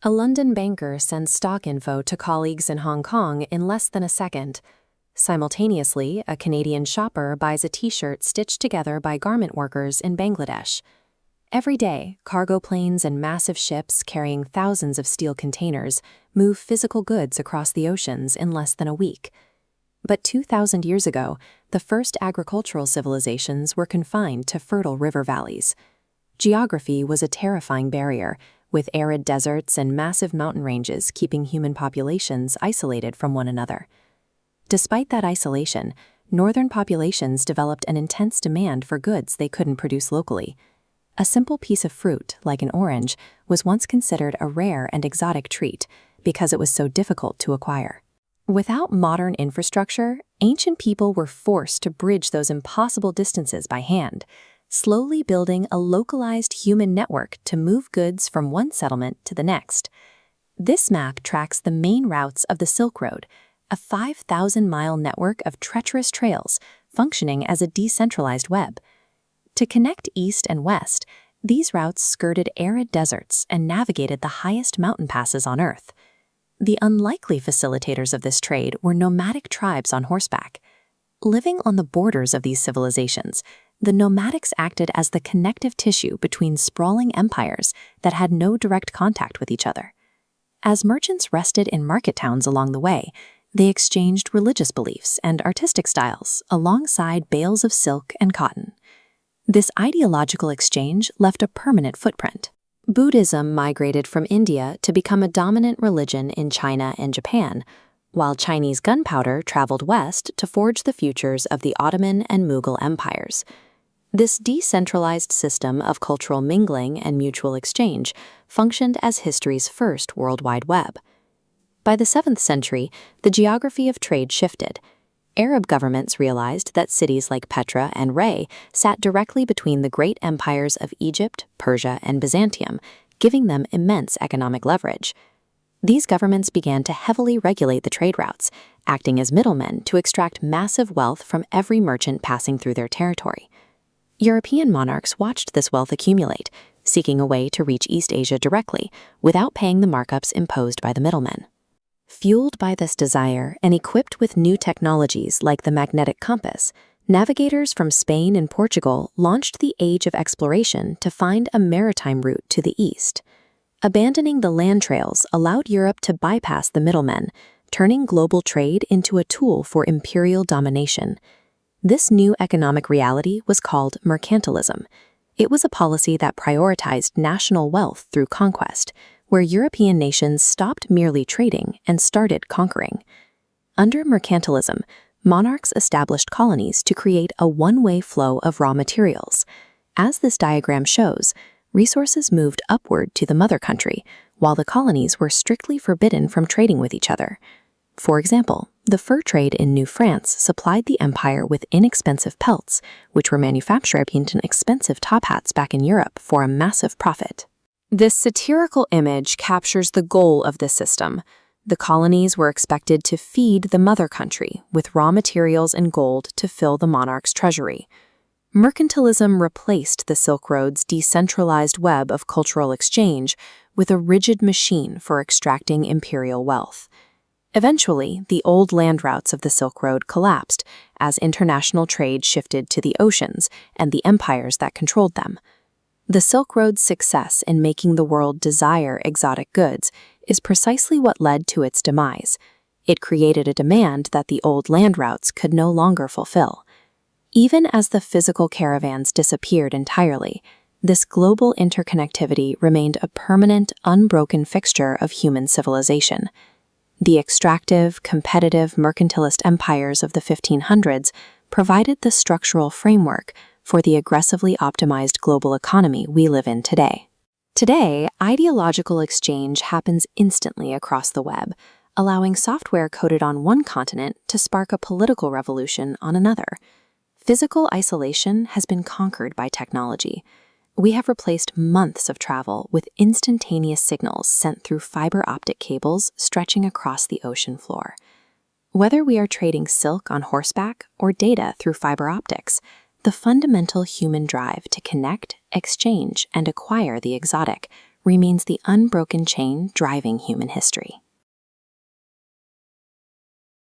A London banker sends stock info to colleagues in Hong Kong in less than a second. Simultaneously, a Canadian shopper buys a t-shirt stitched together by garment workers in Bangladesh. Every day, cargo planes and massive ships carrying thousands of steel containers move physical goods across the oceans in less than a week. But 2,000 years ago, the first agricultural civilizations were confined to fertile river valleys. Geography was a terrifying barrier, with arid deserts and massive mountain ranges keeping human populations isolated from one another. Despite that isolation, northern populations developed an intense demand for goods they couldn't produce locally. A simple piece of fruit, like an orange, was once considered a rare and exotic treat because it was so difficult to acquire. Without modern infrastructure, ancient people were forced to bridge those impossible distances by hand, slowly building a localized human network to move goods from one settlement to the next. This map tracks the main routes of the Silk Road, a 5,000-mile network of treacherous trails functioning as a decentralized web. To connect east and west, these routes skirted arid deserts and navigated the highest mountain passes on Earth. The unlikely facilitators of this trade were nomadic tribes on horseback. Living on the borders of these civilizations, the nomadics acted as the connective tissue between sprawling empires that had no direct contact with each other. As merchants rested in market towns along the way, they exchanged religious beliefs and artistic styles alongside bales of silk and cotton. This ideological exchange left a permanent footprint. Buddhism migrated from India to become a dominant religion in China and Japan, while Chinese gunpowder traveled west to forge the futures of the Ottoman and Mughal empires. This decentralized system of cultural mingling and mutual exchange functioned as history's first World Wide Web. By the 7th century, the geography of trade shifted. Arab governments realized that cities like Petra and Ray sat directly between the great empires of Egypt, Persia, and Byzantium, giving them immense economic leverage. These governments began to heavily regulate the trade routes, acting as middlemen to extract massive wealth from every merchant passing through their territory. European monarchs watched this wealth accumulate, seeking a way to reach East Asia directly without paying the markups imposed by the middlemen. Fueled by this desire and equipped with new technologies like the magnetic compass, navigators from Spain and Portugal launched the age of exploration to find a maritime route to the east. Abandoning the land trails allowed Europe to bypass the middlemen, turning global trade into a tool for imperial domination. This new economic reality was called mercantilism. It was a policy that prioritized national wealth through conquest, where European nations stopped merely trading and started conquering. Under mercantilism, monarchs established colonies to create a one-way flow of raw materials. As this diagram shows, resources moved upward to the mother country, while the colonies were strictly forbidden from trading with each other. For example, the fur trade in New France supplied the empire with inexpensive pelts, which were manufactured into expensive top hats back in Europe for a massive profit. This satirical image captures the goal of this system. The colonies were expected to feed the mother country with raw materials and gold to fill the monarch's treasury. Mercantilism replaced the Silk Road's decentralized web of cultural exchange with a rigid machine for extracting imperial wealth. Eventually, the old land routes of the Silk Road collapsed as international trade shifted to the oceans and the empires that controlled them. The Silk Road's success in making the world desire exotic goods is precisely what led to its demise. It created a demand that the old land routes could no longer fulfill. Even as the physical caravans disappeared entirely, this global interconnectivity remained a permanent, unbroken fixture of human civilization. The extractive, competitive mercantilist empires of the 1500s provided the structural framework for the aggressively optimized global economy we live in today. Today, ideological exchange happens instantly across the web, allowing software coded on one continent to spark a political revolution on another. Physical isolation has been conquered by technology. We have replaced months of travel with instantaneous signals sent through fiber optic cables stretching across the ocean floor. Whether we are trading silk on horseback or data through fiber optics, the fundamental human drive to connect, exchange, and acquire the exotic remains the unbroken chain driving human history.